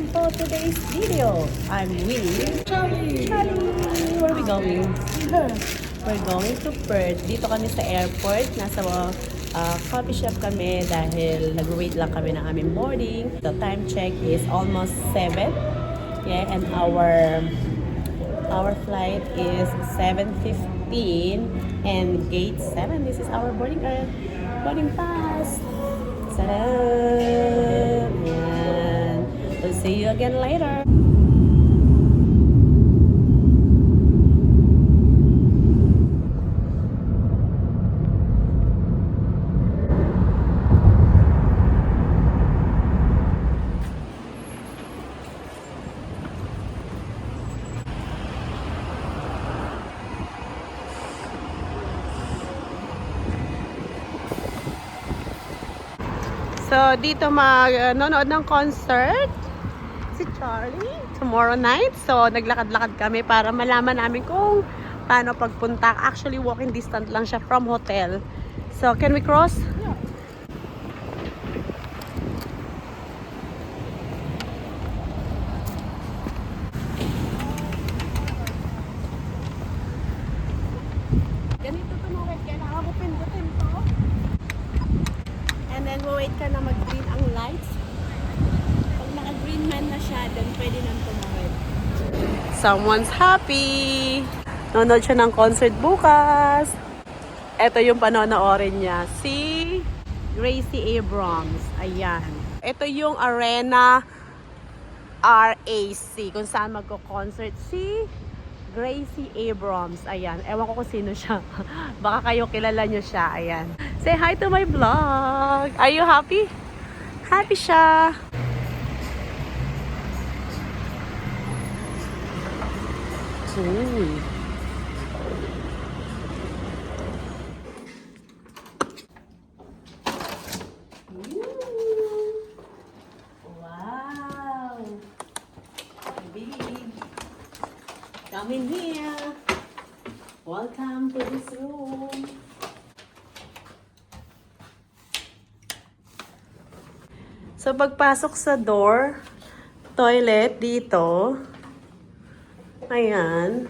for today's video. I'm with Charlie. Where are we going? We're going to Perth. Dito kami sa airport. Nasa coffee shop kami dahil nag-wait lang kami ng aming boarding. The time check is almost 7. Yeah, and our flight is 7:15 and gate 7. This is our boarding pass. Sarap! Yan. We'll see you again later. So, dito manonood ng concert si Charlie tomorrow night. So, naglakad-lakad kami para malaman namin kung paano pagpunta. Actually, walking distance lang siya from hotel. So, can we cross? Yeah. Ganito tumawid. Kailangan mo pindutin to. And then, wait ka na mag-green ang lights. Pag naka-green man na siya, then pwede nang tumawid. Someone's happy! Nanonood siya ng concert bukas. Ito yung panonoorin niya. Si Gracie Abrams. Ayan. Ito yung Arena RAC. Kung saan magko-concert si Gracie Abrams. Ayan. Ewan ko kung sino siya. Baka kayo kilala nyo siya. Ayan. Say hi to my vlog. Are you happy? Happy siya. Ooh. Wow. Big. Come in here. Welcome to this room. So, pagpasok sa door, toilet dito. Ayan.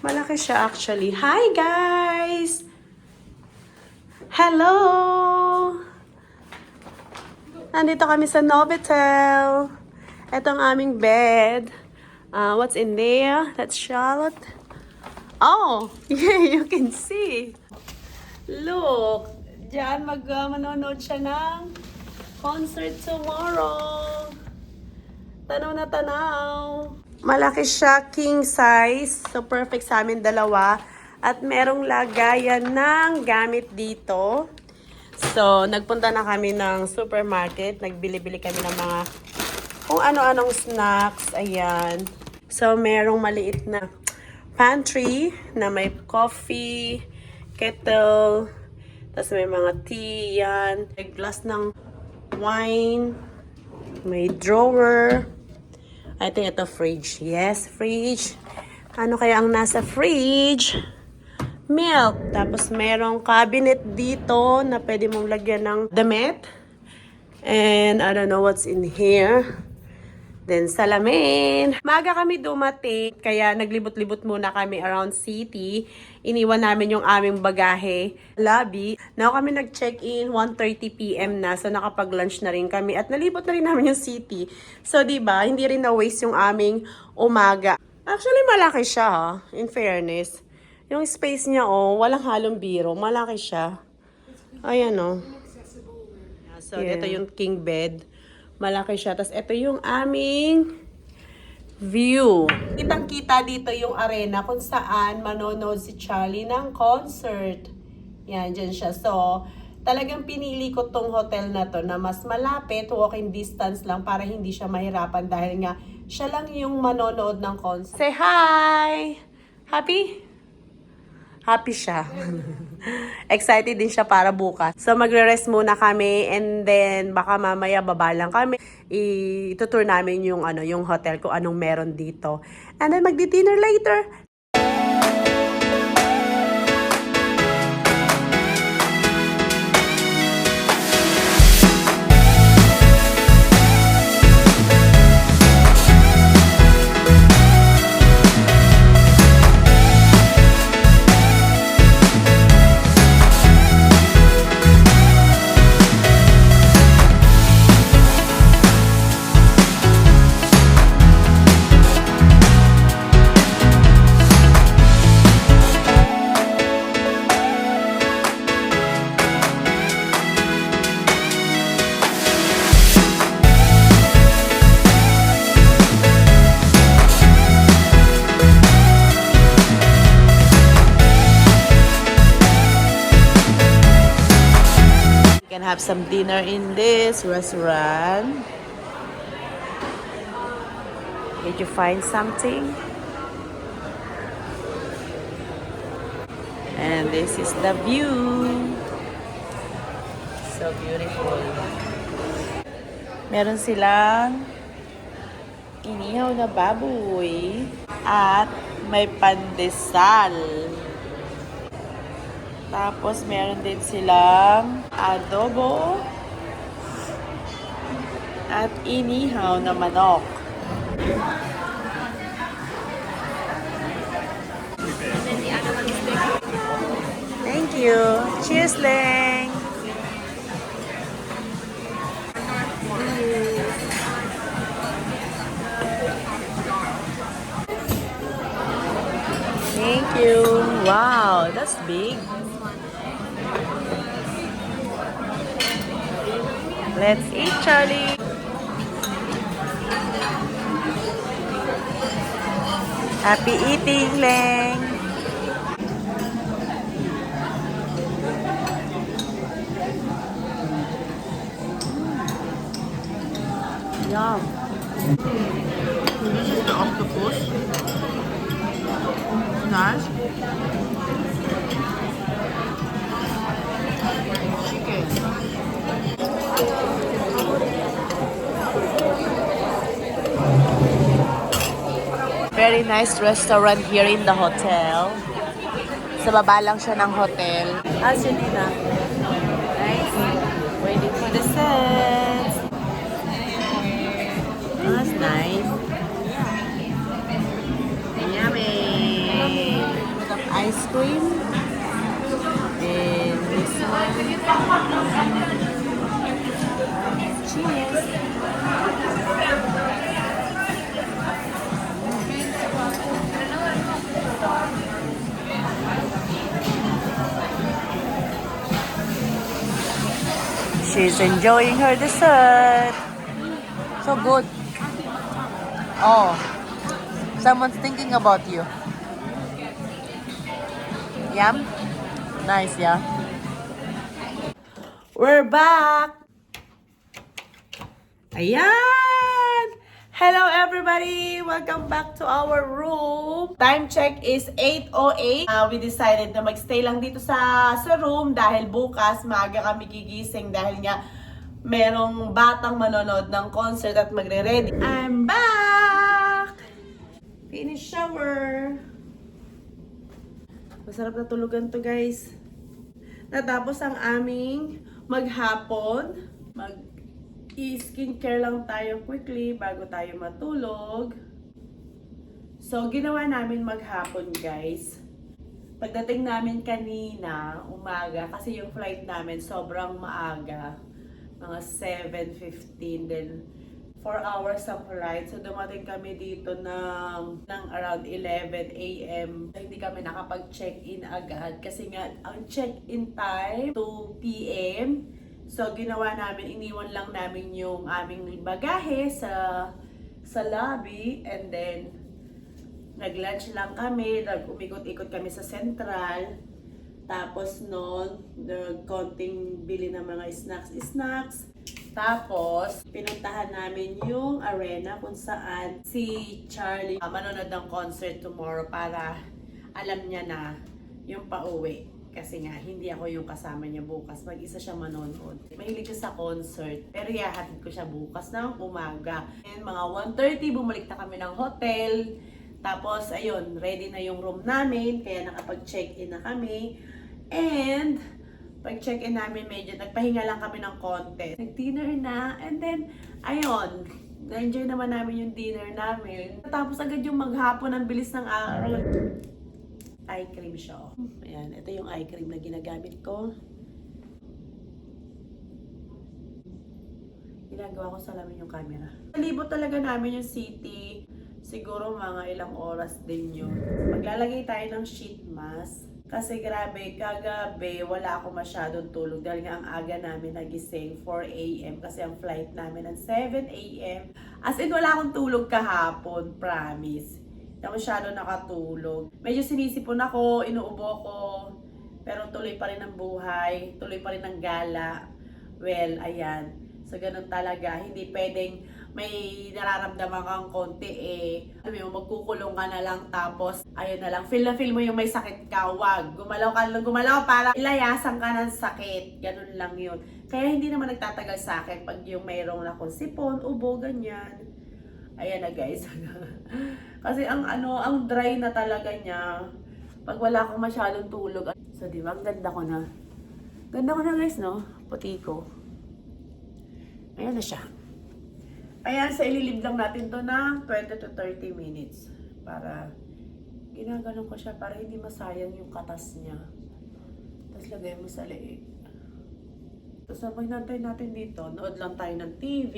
Malaki siya actually. Hi, guys! Hello! Nandito kami sa Novotel. Ito ang aming bed. What's in there? That's Charlotte. Oh! Yeah, you can see. Look! Diyan manonood siya ng concert tomorrow. Tanaw na tanaw. Malaki siya, king size. So, perfect sa amin dalawa. At merong lagayan ng gamit dito. So, nagpunta na kami ng supermarket. Nagbili-bili kami ng mga kung ano-anong snacks. Ayan. So, merong maliit na pantry na may coffee, kettle, tapos may mga tea, yan. May glass ng wine, may drawer. I think ito fridge. Yes, fridge. Ano kaya ang nasa fridge? Milk. Tapos merong cabinet dito na pwede mong lagyan ng damit. And I don't know what's in here. Then salamin. Maaga kami dumating, kaya naglibot-libot muna kami around city. Iniwan namin yung aming bagahe, lobby. Now kami nag-check-in, 1:30 PM na. So nakapag-lunch na rin kami at nalibot na rin namin yung city. So 'di ba, hindi rin na-waste yung aming umaga. Actually malaki siya ha, in fairness. Yung space niya walang halong biro, malaki siya. Ayan So ito yung king bed. Malaki siya. Tapos, ito yung aming view. Kitang-kita dito yung arena kung saan manonood si Charlie ng concert. Yan, dyan siya. So, talagang pinili ko tong hotel na to na mas malapit, walking distance lang para hindi siya mahirapan dahil nga siya lang yung manonood ng concert. Say hi! Happy? Happy siya. Excited din siya para bukas. So, magre-rest muna kami and then baka mamaya baba lang kami. Itutour namin yung hotel kung anong meron dito. And then magdi-dinner later. can have some dinner in this restaurant. Did you find something? And this is the view. So beautiful. Meron silang inihaw na baboy at may pandesal. Tapos meron din silang adobo at inihaw na manok. Thank you. Cheers, Leng. Thank you. Wow, that's big. Let's eat, Charlie. Happy eating, Leng. Yum. This is the octopus. Nice. Chicken. Very nice restaurant here in the hotel. Sa baba lang siya ng hotel. Nina. Nice. Waiting for the sets. That's nice. Yummy. Some ice cream. And this one. Cheers. She's enjoying her dessert. So good. Oh, someone's thinking about you. Yum? Nice, yeah? We're back! Ayan! Hello everybody! Welcome back to our room. Time check is 8:08. We decided na magstay lang dito sa room dahil bukas maaga kami gigising dahil nga merong batang manonood ng concert at magre-ready. I'm back! Finish shower. Masarap na tulugan to, guys. Natapos ang aming maghapon. Skincare lang tayo quickly bago tayo matulog. So, ginawa namin maghapon, guys. Pagdating namin kanina, umaga, kasi yung flight namin sobrang maaga. Mga 7:15, then 4 hours ang flight. So, dumating kami dito ng around 11 a.m. Hindi kami nakapag-check-in agad kasi nga, ang check-in time, 2 p.m. So, ginawa namin, iniwan lang namin yung aming bagahe sa lobby, and then nag-lunch lang kami, umikot-ikot kami sa Central. Tapos noon, konting bili ng mga snacks. Tapos, pinuntahan namin yung arena kung saan si Charlie manonood ng concert tomorrow para alam niya na yung pauwi. Kasi nga, hindi ako yung kasama niya bukas. Mag-isa siya manonood. Mahilig siya sa concert. Pero ihahatid ko siya bukas ng umaga. And mga 1:30, bumalik na kami ng hotel. Tapos, ayun, ready na yung room namin. Kaya nakapag-check-in na kami. And, pag-check-in namin, medyo nagpahinga lang kami ng konti. Nag-dinner na. And then, ayun, na-enjoy naman namin yung dinner namin. Tapos agad yung maghapon, ang bilis ng araw. Eye cream siya. Ayan, ito yung eye cream na ginagamit ko. Ginagawa ko sa lamin yung camera. Nalibot talaga namin yung city. Siguro mga ilang oras din yun. Maglalagay tayo ng sheet mask. Kasi grabe, kagabi wala ako masyadong tulog dahil nga ang aga namin nagising 4 a.m. kasi ang flight namin ng 7 a.m. As in, wala akong tulog kahapon, promise. Hindi ako masyado nakatulog. Medyo sinisipon ako, inuubo ko, pero tuloy pa rin ang buhay, tuloy pa rin ang gala. Well, ayan. So, ganun talaga. Hindi pwedeng may nararamdaman kang konti alam mo, magkukulong ka na lang tapos, ayun na lang, feel na feel mo yung may sakit ka, wag. Gumalaw ka lang, gumalaw para ilayasan ka ng sakit. Ganun lang yun. Kaya hindi naman nagtatagal sa akin pag yung mayroong akong sipon, ubo, ganyan. Ayan na guys. Kasi ang dry na talaga niya. Pag wala akong masyadong tulog. So, di ba? Ang ganda ko na. Ganda ko na guys, no? Puti ko. Ayan na siya. Ayan, sa ililib lang natin to ng 20 to 30 minutes. Para, ginaganon ko siya para hindi masayang yung katas niya. Tapos lagay mo sa leeg. Tapos sabay nantay natin dito. Nood lang tayo ng TV.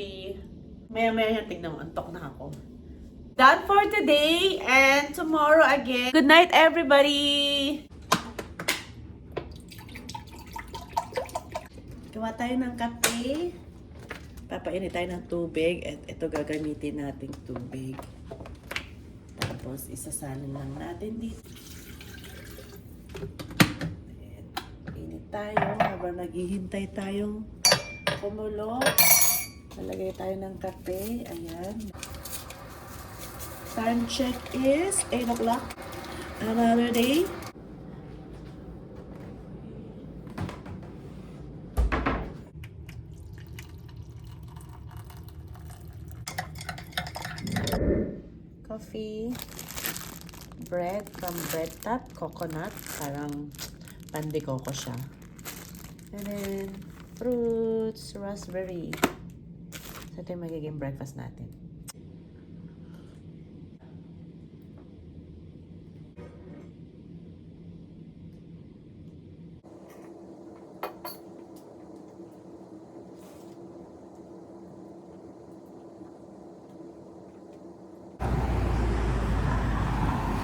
Maya-maya yan, tignan mo, antok na ako. Done for today and tomorrow again. Good night, everybody! Gawa tayo ng kape. Papainit tayo ng tubig at ito gagamitin nating tubig. Tapos isasalin lang natin dito. Ayan. Init tayo habang naghihintay tayong kumulo. Nalagay tayo ng kape. Ayan. Time check is 8 o'clock. Another day. Coffee, bread from Bread Top, coconut, parang pandi coco siya. And then, fruits, raspberry. So, ito yung magiging breakfast natin.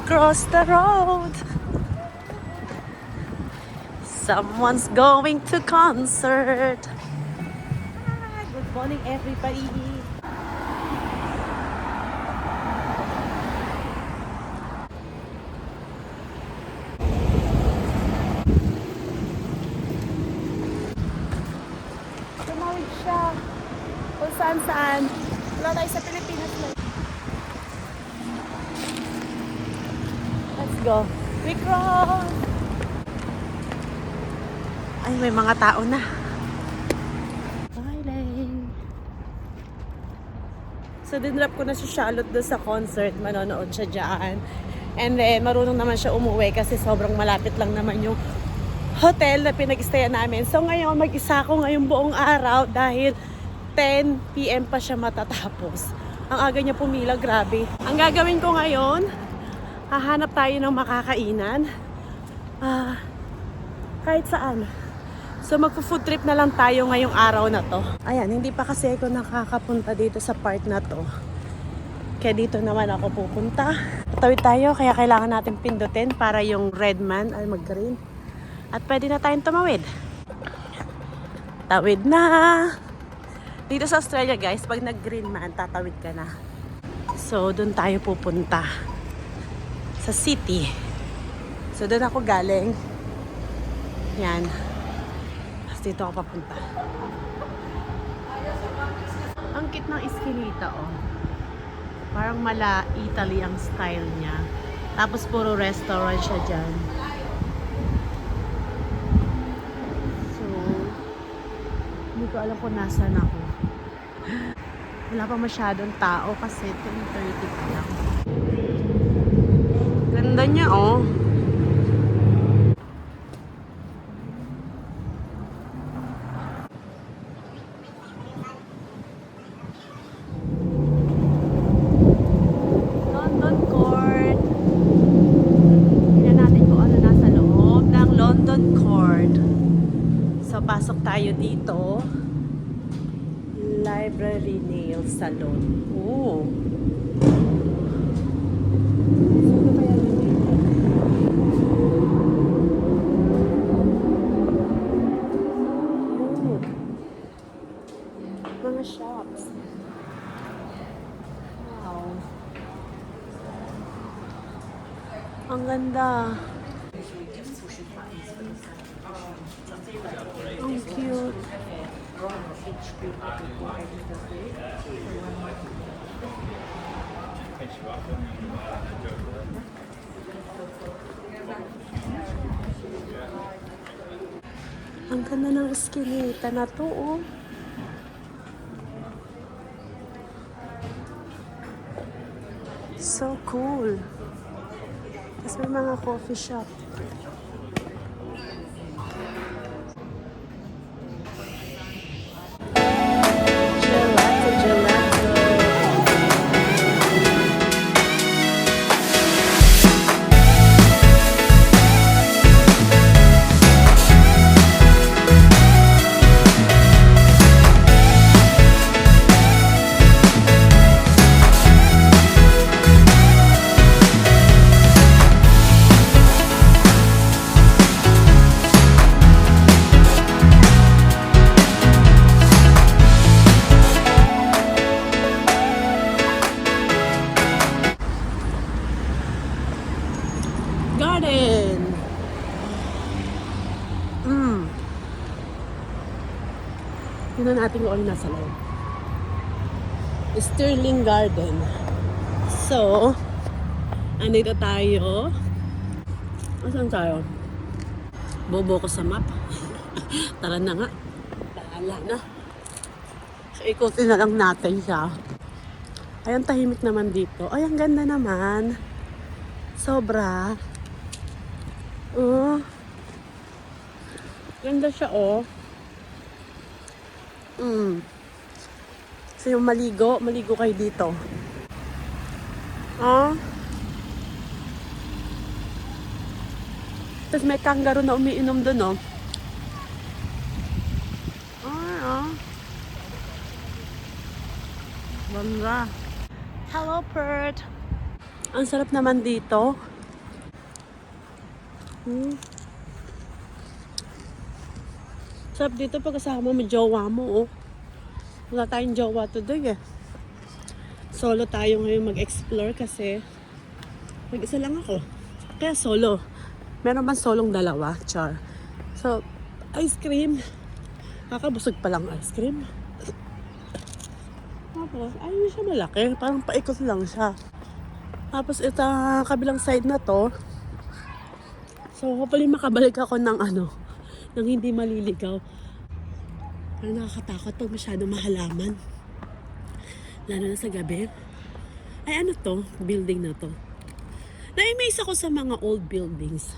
Cross the road. Someone's going to concert. Good morning, everybody. Tumawid siya. Kung saan-saan. Wala tayo sa Pilipinas lang. Let's go. We cross! Ay, may mga tao na. Smiling. So, dinrap ko na si Charlotte doon sa concert. Manonood siya dyan. And then, marunong naman siya umuwi kasi sobrang malapit lang naman yung hotel na pinag-stayan namin. So, ngayon, mag-isa ako ngayong buong araw dahil 10 p.m. pa siya matatapos. Ang aga niya pumila, grabe. Ang gagawin ko ngayon, hahanap tayo ng makakainan. Kahit saan. So magpo-food trip na lang tayo ngayong araw na to. Ayan, hindi pa kasi ako nakakapunta dito sa part na to. Kaya dito naman ako pupunta. Tatawid tayo, kaya kailangan natin pindutin para yung red man ay mag-green. At pwede na tayong tumawid. Tawid na! Dito sa Australia guys, pag nag-green man, tatawid ka na. So, doon tayo pupunta. Sa city. So, doon ako galing. Yan. Tapos dito ako papunta. Ang cute ng iskinita, oh. Parang mala Italy ang style niya. Tapos puro restaurant siya dyan. So, hindi ko alam kung nasaan ako. Wala pa masyadong tao kasi 10:30 pa lang. Ganda niya, oh. London Court. Tingnan natin kung ano nasa loob ng London Court. So, pasok tayo dito. Library Nail Salon. Oh. Mga shops. Wow. Ang ganda. Ang cute. Ang ganda ng eskinita na to, oh. So cool. Tapos may mga coffee shop. Gelato, gelato. Garden. Tingnan natin kung ano nasa loob. Sterling Garden. So, andito tayo. Saan tayo? Bobo ko sa map. Tara na nga. Bahala na. So, ikutin na lang natin siya. Ay, ang tahimik naman dito. Ay, ang ganda naman. Sobra. Oh. Ganda siya, oh. So yung maligo kayo dito. Ah. Tapos may kangaroo na umiinom doon, oh. Bangga. Hello, Perth. Ang sarap naman dito. Sarap dito pag kasama mo jowa mo, oh. Wala tayong jowa today, eh. Solo tayo ngayon mag-explore kasi mag-isa lang ako. Kaya solo. Meron man solong dalawa, char. So, ice cream. Kakabusog pa lang ice cream. Tapos, ayun siya malaki. Parang paikot lang siya. Tapos, ito, kabilang side na to. So, hopefully makabalik ako ng nang hindi maliligaw. Pero nakakatakot pag masyado mahalaman. Lalo na sa gabi. Ay, ano to? Building na to. Na-amaze ako sa mga old buildings.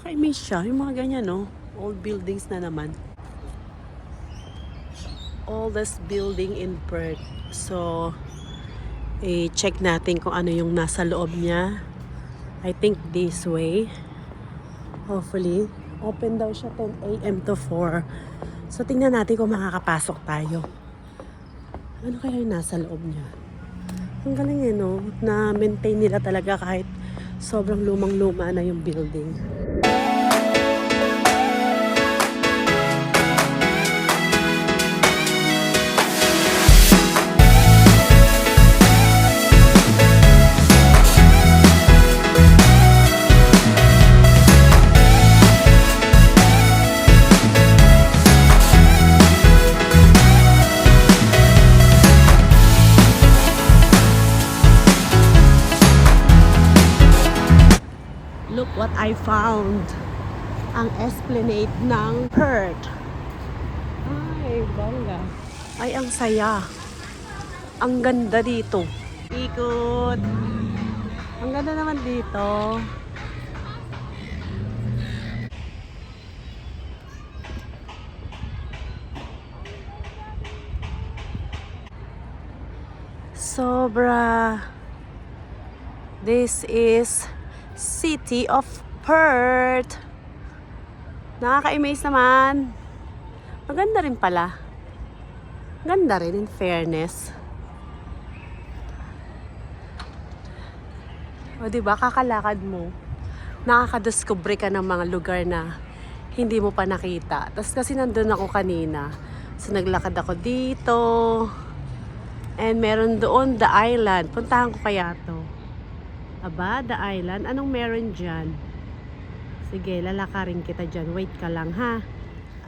Ka-amaze siya. Yung mga ganyan, no? Old buildings na naman. Oldest building in Perth. So, check natin kung ano yung nasa loob niya. I think this way. Hopefully. Open daw siya 10 a.m. to 4. So, tingnan natin kung makakapasok tayo. Ano kaya yung nasa loob niya? Ang galing eh, no? Na-maintain nila talaga kahit sobrang lumang-luma na yung building. Look what I found. Ang esplanade ng Perth. Ay, bongga. Ay, ang saya. Ang ganda dito. Ikot. Ang ganda naman dito. Sobra. This is City of Perth. Nakaka-amaze naman. Maganda rin pala. Ganda rin in fairness. O diba, kakalakad mo, nakakadiscover ka ng mga lugar na hindi mo pa nakita. Tapos kasi nandun ako kanina. So naglakad ako dito. And meron doon, the island. Puntahan ko kaya to. Aba, the island. Anong meron dyan? Sige, lalakarin kita dyan. Wait ka lang, ha?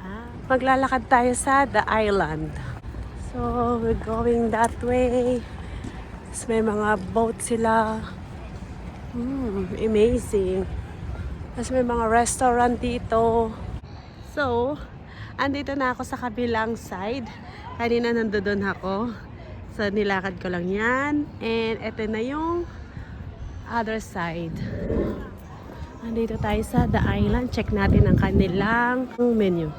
Ah. maglalakad tayo sa the island. So, we're going that way. Tapos may mga boat sila. Amazing. Tapos may mga restaurant dito. So, andito na ako sa kabilang side. Kanina nandoon ako. So, nilakad ko lang yan. And ito na yung other side. Andito tayo sa the island. Check natin ang kanilang menu.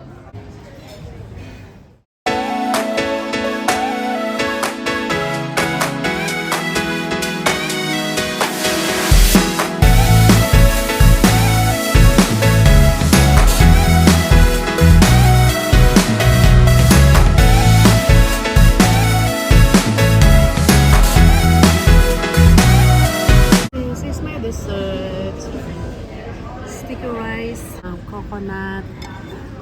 This is my dessert. Sticky rice, coconut,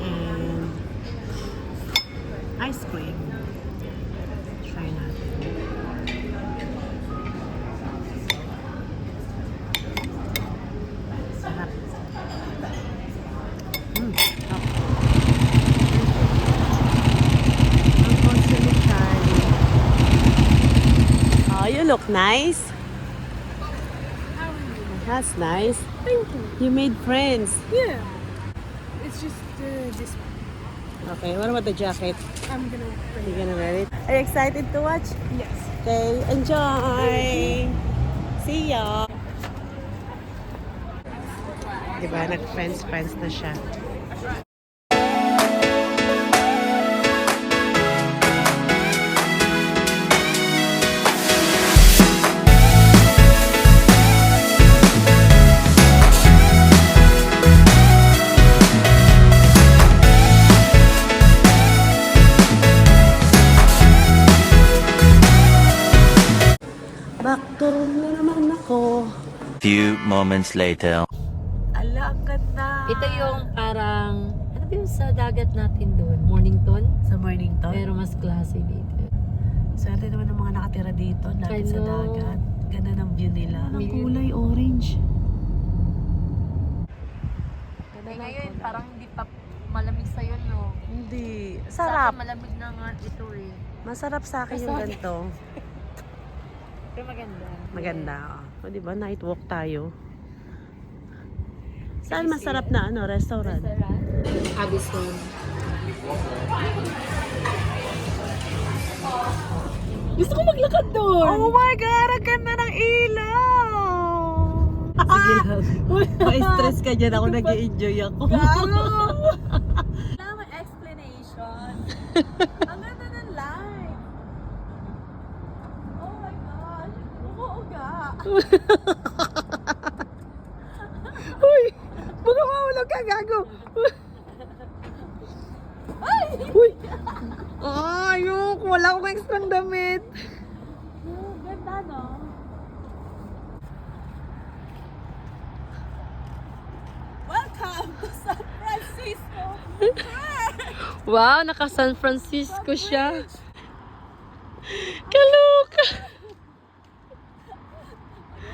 and ice cream. Try natin. Sarap. Sarap. Ang consomme Charlie. Oh, you look nice. That's nice. Thank you. You made friends. Yeah. It's just this. Okay, what about the jacket? I'm gonna bring You gonna wear it? Are you excited to watch? Yes. Okay, enjoy! See ya! Diba, nag-friends na siya. Back to room na naman ako. Few moments later. Ala, ang ganda! Ito yung parang, ano ba yung sa dagat natin doon? Mornington? Sa Mornington. Pero mas classy dito. Swerte naman ng mga nakatira dito, lapit sa Ano? dagat. Ganda ng view nila. Ang Million. kulay orange. Eh ngayon, parang hindi pa malamig sa'yo, no? Hindi. Sa Sarap. akin, malamig na nga ito eh. Masarap sa akin yung Masarap. ganito. Pero maganda. Maganda. O, diba? Night walk tayo. Saan masarap na restaurant? Abison. Gusto ko maglakad doon! Oh my God! Ang ganda ng ilaw! Sige lang. Ma-stress ka dyan. Ako nag-i-enjoy ako. Now my explanation. Ang ganda ng light. Oh my gosh. Umuuga. Uy! Baka mahulog ka, gago! Uy! Ayok! Wala akong extra damit. Oh, ganda, no? Welcome to San Francisco. Wow, naka San Francisco siya. Kaloka!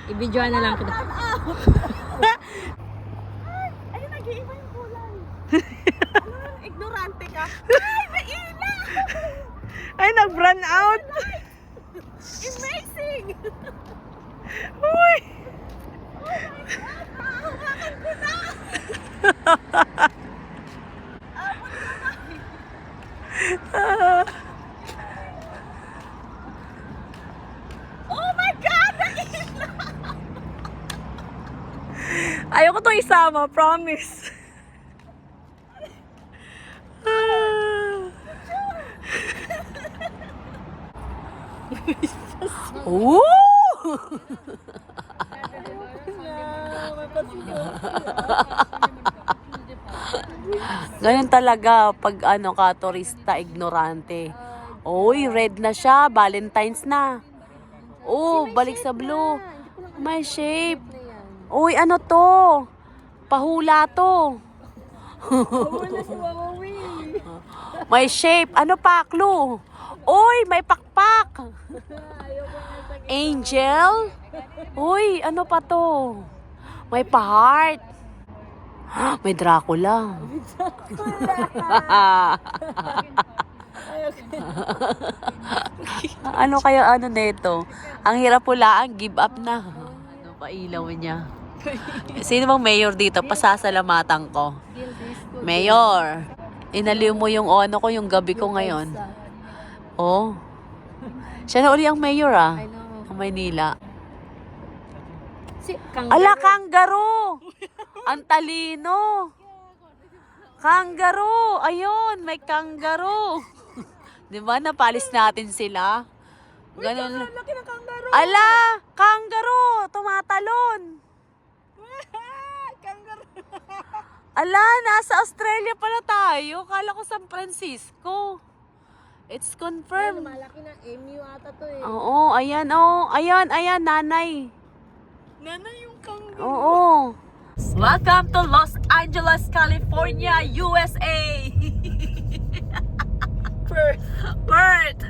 I-videoan na lang kita. Ayun, nag-iiba yung kulay. Ano, ignorante ka. Ay, may ilaw! Ay, nag-run out! Amazing! Uy! Hawakan ko na! Oh my God! Nag-ilaw! Ayoko itong isama, promise. Ooh! Ganyan talaga pag ka turista, ignorante. Oy, red na siya, Valentine's na. Oh, balik sa blue. May shape. Uy, ano to? Pahula to. May shape. Ano pa, clue? Uy, may pakpak. Angel? Uy, ano pa to? May pa-heart. May Dracula. Ano kaya ano nito? Ang hirap hulaan, give up na. Ano pa ilaw niya? Sino bang mayor dito? Pasasalamatan ko. Mayor, inaliw mo yung ano ko, yung gabi ko ngayon. Oh. Siya na uli ang mayor ah. I know. Ang Maynila. Si Ala, kangaroo! Ang talino! Kangaroo! Ayun, may kangaroo! Di ba, napalis natin sila? Ganun. Laki ng kangaroo. Ala! Kangaroo! Tumatalon! Kangaroo. Ala, nasa Australia pala tayo. Kala ko San Francisco. It's confirmed. Malaki na emu ata to eh. Oo, ayan, oh. Ayan, ayan, nanay. Nanay yung kangaroo. Oo. Welcome to Los Angeles, California, USA. Perth.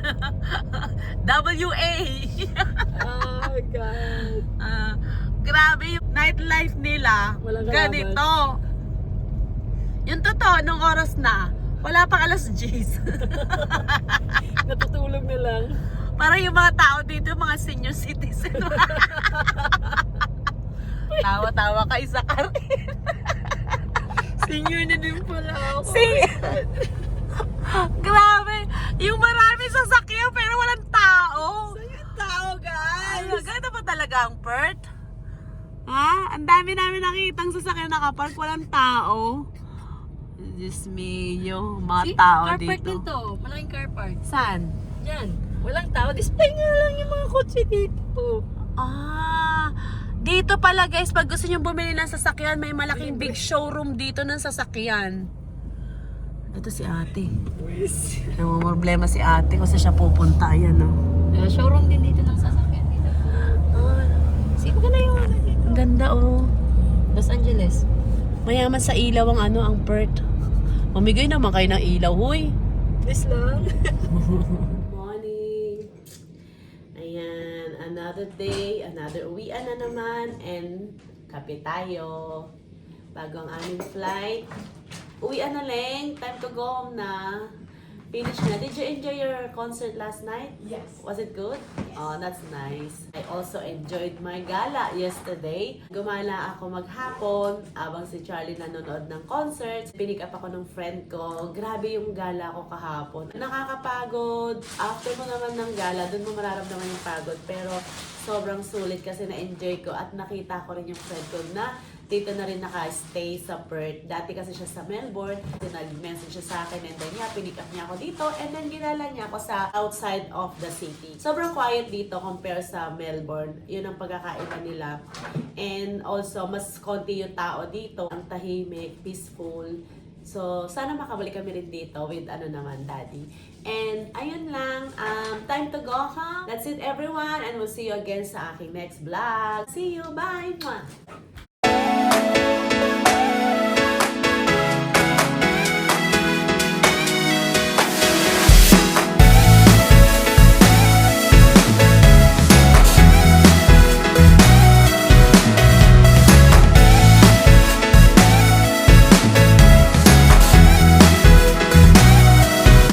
WA. Oh God. Grabe yung nightlife nila. Walang Ganito. Yung totoo, nung oras na, wala pang alas 10. Natutulog na lang. Parang yung mga tao dito, mga senior citizen. Tawa-tawa ka, isa ka rin. Senior na din pala ako. Grabe! Yung marami sasakyan pero walang tao. Yung tao guys. Ay, ganda pa talaga ang Perth? Ha? Ang dami namin nakitang sasakyan nakapark, walang tao. Diyos mio, mga tao car park dito. din to. Malaking car park. Saan? Yan. Walang tao. Display nga lang yung mga kotse dito. Ah, dito pala guys, pag gusto nyo bumili ng sasakyan, may malaking big showroom dito ng sasakyan. Ito si ate. Ang problema si ate kung saan siya pupunta. Ayan, no? Showroom din dito ng sasakyan dito. Sino ka na yung ano dito? Ang ganda, oh. Los Angeles. Mayaman sa ilaw ang ano, ang Perth. Mamigay naman kayo ng ilaw, huy. Please lang. Morning. Ayan, another day, another uwian na naman, and kape tayo. Bago ang aming flight. Uwian na lang, time to go home na. Finish na. Did you enjoy your concert last night? Yes. Was it good? Oh, that's nice. I also enjoyed my gala yesterday. Gumala ako maghapon habang si Charlie nanonood ng concerts. Pinik up ako ng friend ko. Grabe yung gala ko kahapon. Nakakapagod. After mo naman ng gala, dun mo mararamdaman yung pagod. Pero sobrang sulit kasi na-enjoy ko at nakita ko rin yung friend ko na dito na rin naka-stay sa Perth. Dati kasi siya sa Melbourne. Nag-message siya sa akin and then pinik up niya ako dito and then ginala niya ako sa outside of the city. Sobrang quiet dito compare sa Melbourne. Yun ang pagkakaiba nila. And also, mas konti yung tao dito. Ang tahimik, peaceful. So, sana makabalik kami rin dito with daddy. And ayun lang, time to go ha. That's it everyone and we'll see you again sa aking next vlog. See you, bye! Mwah!